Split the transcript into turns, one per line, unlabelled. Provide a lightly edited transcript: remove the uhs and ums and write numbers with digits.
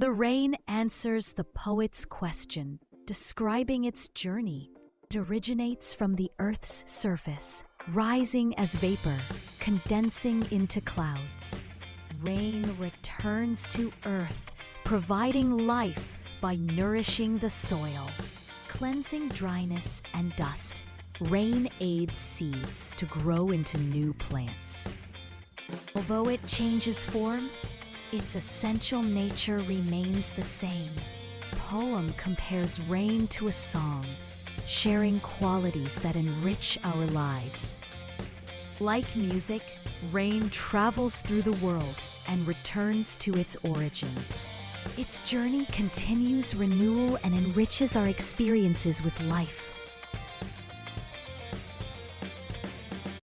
The rain answers the poet's question, describing its journey. It originates from the Earth's surface, rising as vapor, condensing into clouds. Rain returns to Earth, providing life by nourishing the soil. Cleansing dryness and dust, rain aids seeds to grow into new plants. Although it changes form, its essential nature remains the same. Poem compares rain to a song, sharing qualities that enrich our lives. Like music, rain travels through the world and returns to its origin. Its journey continues renewal and enriches our experiences with life.